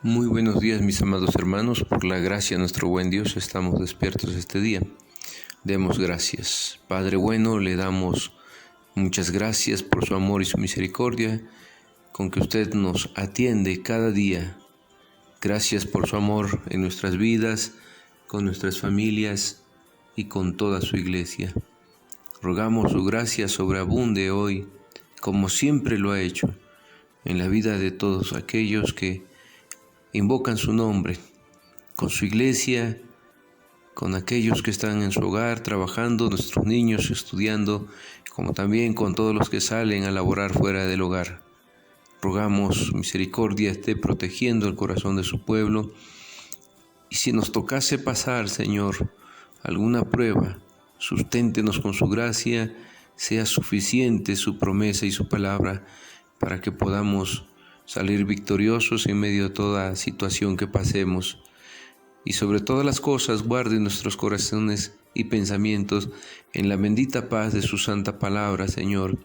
Muy buenos días, mis amados hermanos. Por la gracia de nuestro buen Dios estamos despiertos este día. Demos gracias. Padre bueno, le damos muchas gracias por su amor y su misericordia con que usted nos atiende cada día. Gracias por su amor en nuestras vidas, con nuestras familias y con toda su iglesia. Rogamos su gracia sobreabunde hoy, como siempre lo ha hecho, en la vida de todos aquellos que invocan su nombre, con su iglesia, con aquellos que están en su hogar trabajando, nuestros niños estudiando, como también con todos los que salen a laborar fuera del hogar. Rogamos misericordia esté protegiendo el corazón de su pueblo, y si nos tocase pasar, Señor, alguna prueba, susténtenos con su gracia, sea suficiente su promesa y su palabra para que podamos salir victoriosos en medio de toda situación que pasemos. Y sobre todas las cosas guarde nuestros corazones y pensamientos en la bendita paz de su santa palabra, Señor.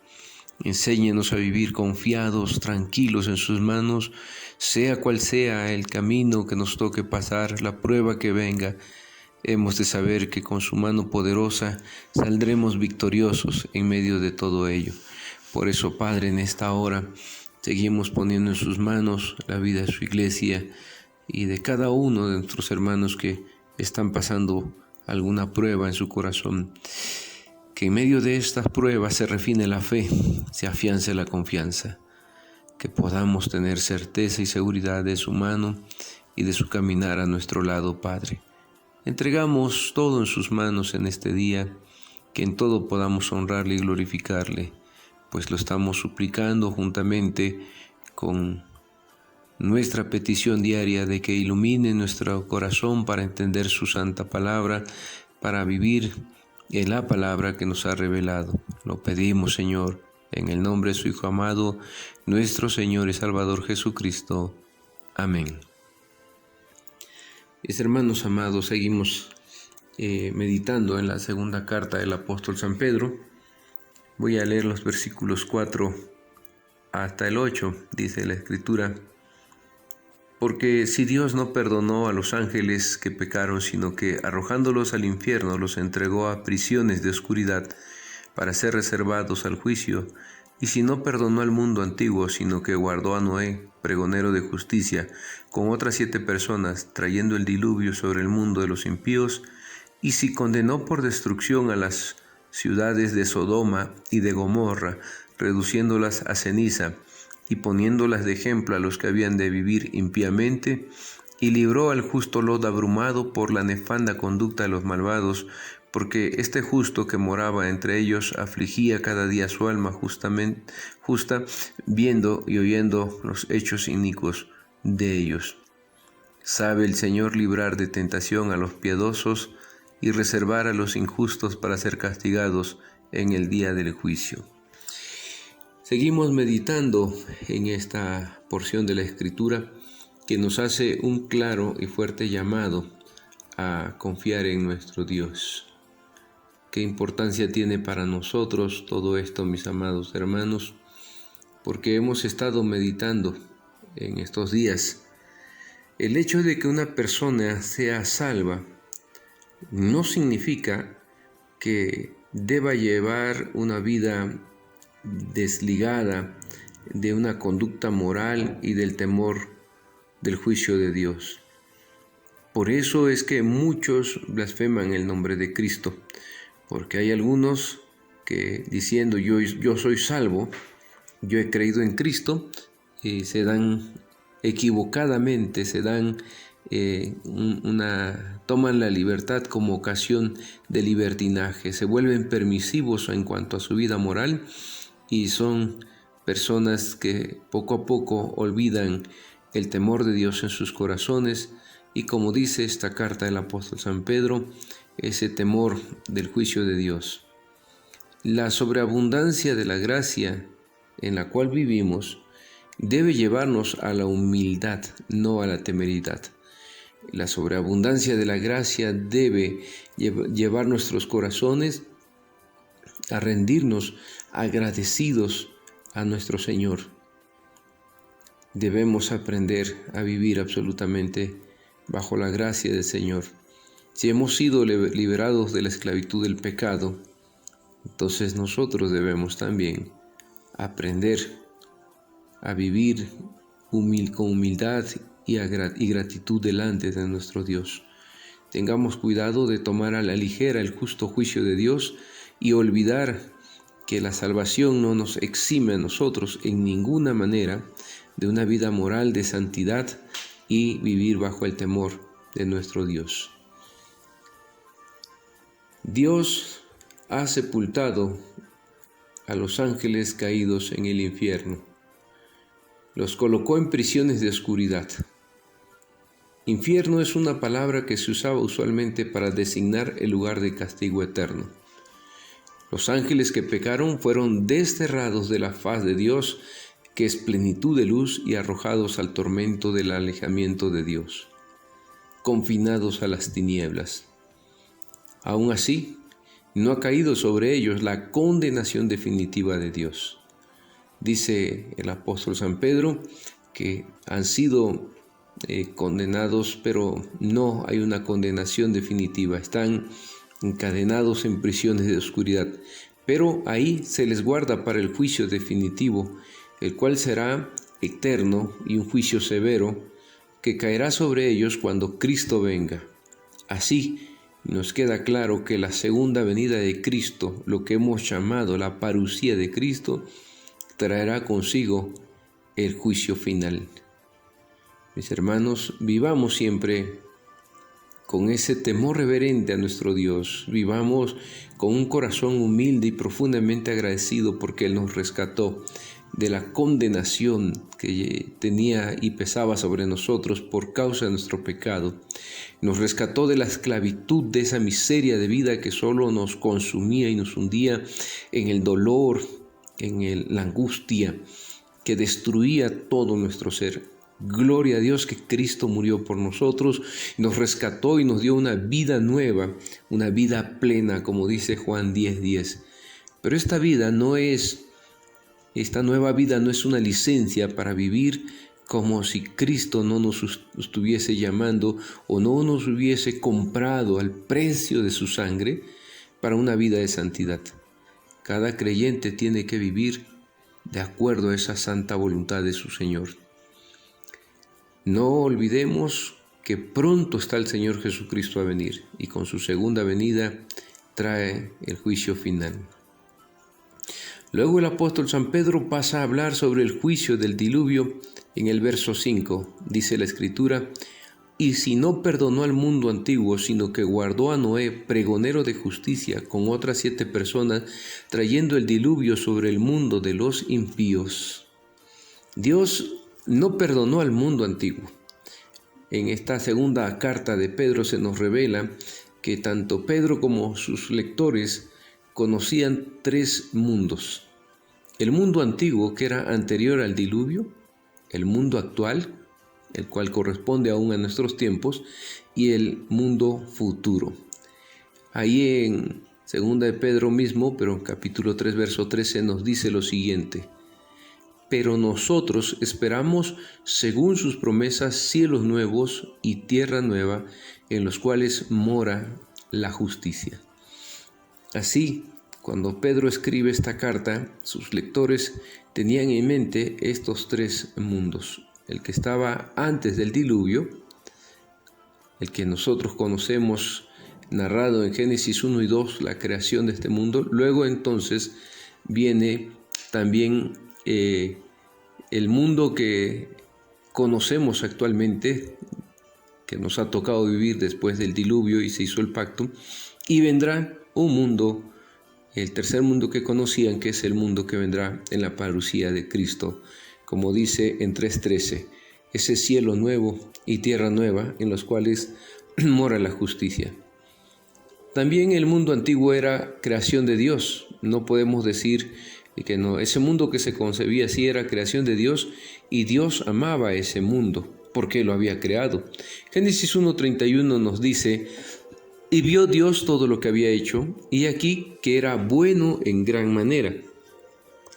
Enséñenos a vivir confiados, tranquilos en sus manos, sea cual sea el camino que nos toque pasar, la prueba que venga. Hemos de saber que con su mano poderosa saldremos victoriosos en medio de todo ello. Por eso, Padre, en esta hora seguimos poniendo en sus manos la vida de su iglesia y de cada uno de nuestros hermanos que están pasando alguna prueba en su corazón. Que en medio de estas pruebas se refine la fe, se afiance la confianza, que podamos tener certeza y seguridad de su mano y de su caminar a nuestro lado, Padre. Entregamos todo en sus manos en este día, que en todo podamos honrarle y glorificarle, pues lo estamos suplicando juntamente con nuestra petición diaria de que ilumine nuestro corazón para entender su santa palabra, para vivir en la palabra que nos ha revelado. Lo pedimos, Señor, en el nombre de su Hijo amado, nuestro Señor y Salvador Jesucristo. Amén. Mis hermanos amados, seguimos meditando en la segunda carta del apóstol San Pedro. Voy a leer los versículos 4 hasta el 8, dice la Escritura. Porque si Dios no perdonó a los ángeles que pecaron, sino que arrojándolos al infierno los entregó a prisiones de oscuridad para ser reservados al juicio, y si no perdonó al mundo antiguo, sino que guardó a Noé, pregonero de justicia, con otras 7 personas, trayendo el diluvio sobre el mundo de los impíos, y si condenó por destrucción a las ciudades de Sodoma y de Gomorra, reduciéndolas a ceniza, y poniéndolas de ejemplo a los que habían de vivir impíamente, y libró al justo Lot abrumado por la nefanda conducta de los malvados, porque este justo que moraba entre ellos afligía cada día su alma justa, viendo y oyendo los hechos inicuos de ellos. Sabe el Señor librar de tentación a los piadosos y reservar a los injustos para ser castigados en el día del juicio. Seguimos meditando en esta porción de la Escritura que nos hace un claro y fuerte llamado a confiar en nuestro Dios. ¿Qué importancia tiene para nosotros todo esto, mis amados hermanos? Porque hemos estado meditando en estos días. El hecho de que una persona sea salva no significa que deba llevar una vida desligada de una conducta moral y del temor del juicio de Dios. Por eso es que muchos blasfeman el nombre de Cristo, porque hay algunos que diciendo yo soy salvo, yo he creído en Cristo, se dan equivocadamente, toman la libertad como ocasión de libertinaje, se vuelven permisivos en cuanto a su vida moral y son personas que poco a poco olvidan el temor de Dios en sus corazones y, como dice esta carta del apóstol San Pedro, ese temor del juicio de Dios. La sobreabundancia de la gracia en la cual vivimos debe llevarnos a la humildad, no a la temeridad. La sobreabundancia de la gracia debe llevar nuestros corazones a rendirnos agradecidos a nuestro Señor. debemos aprender a vivir absolutamente bajo la gracia del Señor. Si hemos sido liberados de la esclavitud del pecado, entonces nosotros debemos también aprender a vivir con humildad y gratitud delante de nuestro Dios. Tengamos cuidado de tomar a la ligera el justo juicio de Dios y olvidar que la salvación no nos exime a nosotros en ninguna manera de una vida moral de santidad y vivir bajo el temor de nuestro Dios. Dios ha sepultado a los ángeles caídos en el infierno. Los colocó en prisiones de oscuridad. Infierno es una palabra que se usaba usualmente para designar el lugar de castigo eterno. Los ángeles que pecaron fueron desterrados de la faz de Dios, que es plenitud de luz, y arrojados al tormento del alejamiento de Dios, confinados a las tinieblas. Aún así, no ha caído sobre ellos la condenación definitiva de Dios. Dice el apóstol San Pedro que han sido condenados, pero no hay una condenación definitiva. Están encadenados en prisiones de oscuridad, pero ahí se les guarda para el juicio definitivo, el cual será eterno y un juicio severo que caerá sobre ellos cuando Cristo venga. Así nos queda claro que la segunda venida de Cristo, lo que hemos llamado la parusía de Cristo, traerá consigo el juicio final. Mis hermanos, vivamos siempre con ese temor reverente a nuestro Dios. Vivamos con un corazón humilde y profundamente agradecido porque Él nos rescató de la condenación que tenía y pesaba sobre nosotros por causa de nuestro pecado. Nos rescató de la esclavitud, de esa miseria de vida que solo nos consumía y nos hundía en el dolor, en la angustia que destruía todo nuestro ser. Gloria a Dios que Cristo murió por nosotros, nos rescató y nos dio una vida nueva, una vida plena, como dice Juan 10:10. Pero esta nueva vida no es una licencia para vivir como si Cristo no nos estuviese llamando o no nos hubiese comprado al precio de su sangre para una vida de santidad. Cada creyente tiene que vivir de acuerdo a esa santa voluntad de su Señor. No olvidemos que pronto está el Señor Jesucristo a venir y con su segunda venida trae el juicio final. Luego el apóstol San Pedro pasa a hablar sobre el juicio del diluvio en el verso 5. Dice la Escritura: «Y si no perdonó al mundo antiguo, sino que guardó a Noé, pregonero de justicia, con otras 7 personas, trayendo el diluvio sobre el mundo de los impíos». Dios no perdonó al mundo antiguo. En esta segunda carta de Pedro se nos revela que tanto Pedro como sus lectores conocían 3 mundos. El mundo antiguo, que era anterior al diluvio, el mundo actual, el cual corresponde aún a nuestros tiempos, y el mundo futuro. Ahí en 2 de Pedro mismo, pero en capítulo 3, verso 13, nos dice lo siguiente: «Pero nosotros esperamos, según sus promesas, cielos nuevos y tierra nueva, en los cuales mora la justicia». Así, cuando Pedro escribe esta carta, sus lectores tenían en mente estos 3 mundos: el que estaba antes del diluvio, el que nosotros conocemos narrado en Génesis 1 y 2, la creación de este mundo. Luego entonces viene también el mundo que conocemos actualmente, que nos ha tocado vivir después del diluvio y se hizo el pacto, y vendrá un mundo, el tercer mundo que conocían, que es el mundo que vendrá en la parusía de Cristo, como dice en 3:13, ese cielo nuevo y tierra nueva en los cuales mora la justicia. También el mundo antiguo era creación de Dios. No podemos decir que no, ese mundo que se concebía así era creación de Dios, y Dios amaba ese mundo porque lo había creado. Génesis 1:31 nos dice: «Y vio Dios todo lo que había hecho, y aquí que era bueno en gran manera.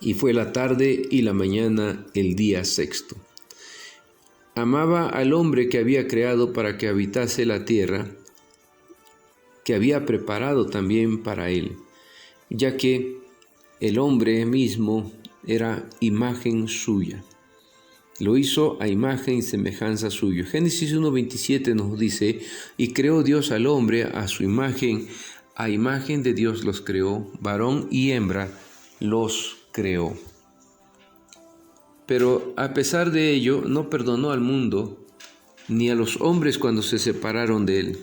Y fue la tarde y la mañana el día sexto». amaba al hombre que había creado para que habitase la tierra, que había preparado también para él, ya que el hombre mismo era imagen suya. Lo hizo a imagen y semejanza suya. Génesis 1:27 nos dice, y creó Dios al hombre a su imagen, a imagen de Dios los creó, varón y hembra los creó. Pero a pesar de ello, no perdonó al mundo ni a los hombres cuando se separaron de él.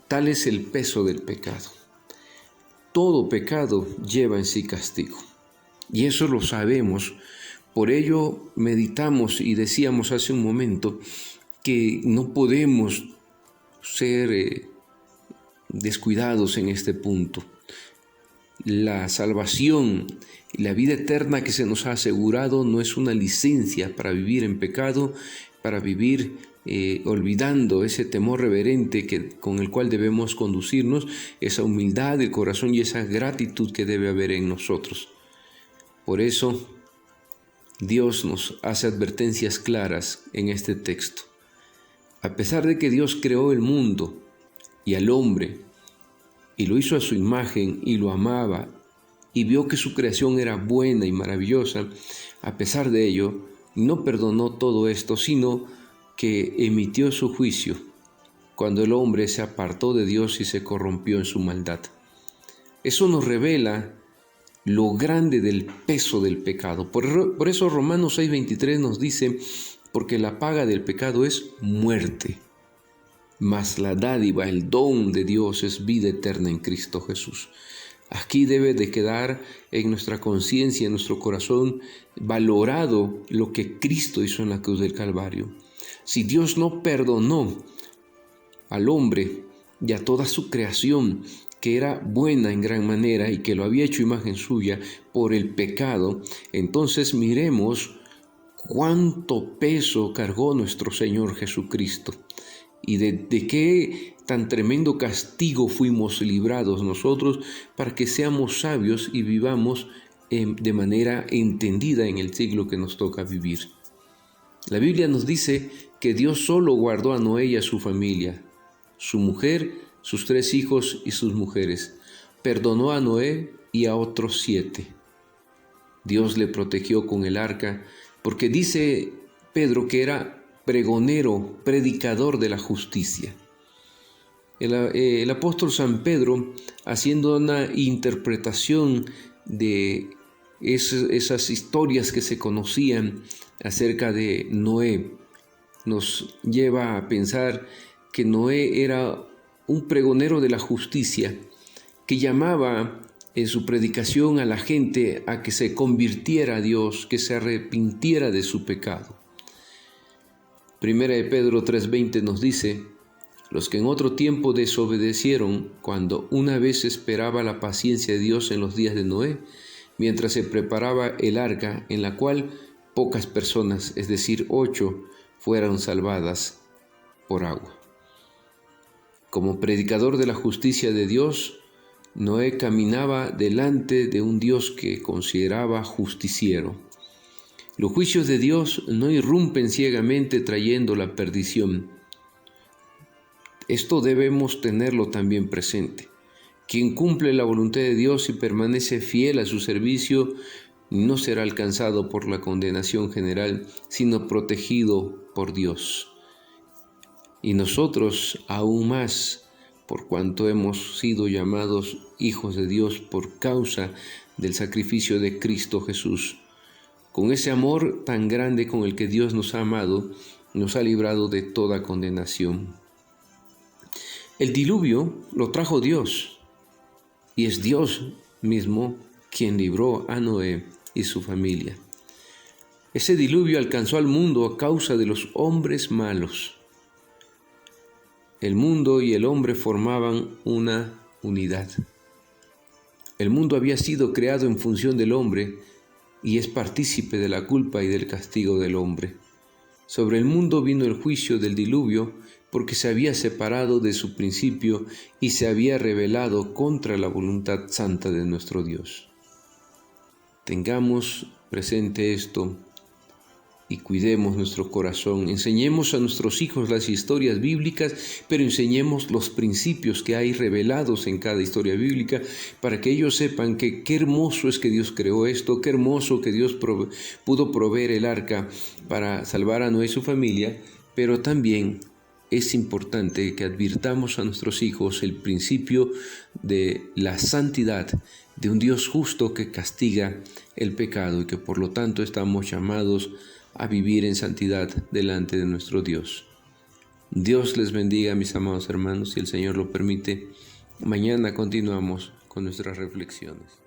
Tal es el peso del pecado. Todo pecado lleva en sí castigo. Y eso lo sabemos. Por ello meditamos y decíamos hace un momento que no podemos ser descuidados en este punto. La salvación y la vida eterna que se nos ha asegurado no es una licencia para vivir en pecado, para vivir olvidando ese temor reverente con el cual debemos conducirnos, esa humildad del corazón y esa gratitud que debe haber en nosotros. Por eso Dios nos hace advertencias claras en este texto. A pesar de que Dios creó el mundo y al hombre, y lo hizo a su imagen y lo amaba, y vio que su creación era buena y maravillosa, a pesar de ello, no perdonó todo esto, sino que emitió su juicio cuando el hombre se apartó de Dios y se corrompió en su maldad. Eso nos revela lo grande del peso del pecado. Por eso Romanos 6:23 nos dice, porque la paga del pecado es muerte, mas la dádiva, el don de Dios es vida eterna en Cristo Jesús. Aquí debe de quedar en nuestra conciencia, en nuestro corazón, valorado lo que Cristo hizo en la cruz del Calvario. Si Dios no perdonó al hombre y a toda su creación, que era buena en gran manera y que lo había hecho imagen suya por el pecado, entonces miremos cuánto peso cargó nuestro Señor Jesucristo y de qué tan tremendo castigo fuimos librados nosotros para que seamos sabios y vivamos de manera entendida en el siglo que nos toca vivir. La Biblia nos dice que Dios solo guardó a Noé y a su familia, su mujer, sus 3 hijos y sus mujeres. Perdonó a Noé y a otros 7. Dios le protegió con el arca, porque dice Pedro que era pregonero, predicador de la justicia. El apóstol San Pedro, haciendo una interpretación de esas historias que se conocían acerca de Noé, nos lleva a pensar que Noé era un pregonero de la justicia que llamaba en su predicación a la gente a que se convirtiera a Dios, que se arrepintiera de su pecado. Primera de Pedro 3:20 nos dice, los que en otro tiempo desobedecieron cuando una vez esperaba la paciencia de Dios en los días de Noé, mientras se preparaba el arca en la cual pocas personas, es decir, 8, fueron salvadas por agua. Como predicador de la justicia de Dios, Noé caminaba delante de un Dios que consideraba justiciero. Los juicios de Dios no irrumpen ciegamente trayendo la perdición. Esto debemos tenerlo también presente. Quien cumple la voluntad de Dios y permanece fiel a su servicio no será alcanzado por la condenación general, sino protegido por Dios. Y nosotros aún más, por cuanto hemos sido llamados hijos de Dios por causa del sacrificio de Cristo Jesús. Con ese amor tan grande con el que Dios nos ha amado, nos ha librado de toda condenación. El diluvio lo trajo Dios, y es Dios mismo quien libró a Noé y su familia. Ese diluvio alcanzó al mundo a causa de los hombres malos. El mundo y el hombre formaban una unidad. El mundo había sido creado en función del hombre y es partícipe de la culpa y del castigo del hombre. Sobre el mundo vino el juicio del diluvio porque se había separado de su principio y se había rebelado contra la voluntad santa de nuestro Dios. Tengamos presente esto y cuidemos nuestro corazón. Enseñemos a nuestros hijos las historias bíblicas, pero enseñemos los principios que hay revelados en cada historia bíblica para que ellos sepan que qué hermoso es que Dios creó esto, qué hermoso que Dios pudo proveer el arca para salvar a Noé y su familia, pero también es importante que advirtamos a nuestros hijos el principio de la santidad, de un Dios justo que castiga el pecado y que por lo tanto estamos llamados a vivir en santidad delante de nuestro Dios. Dios les bendiga, mis amados hermanos, si el Señor lo permite. Mañana continuamos con nuestras reflexiones.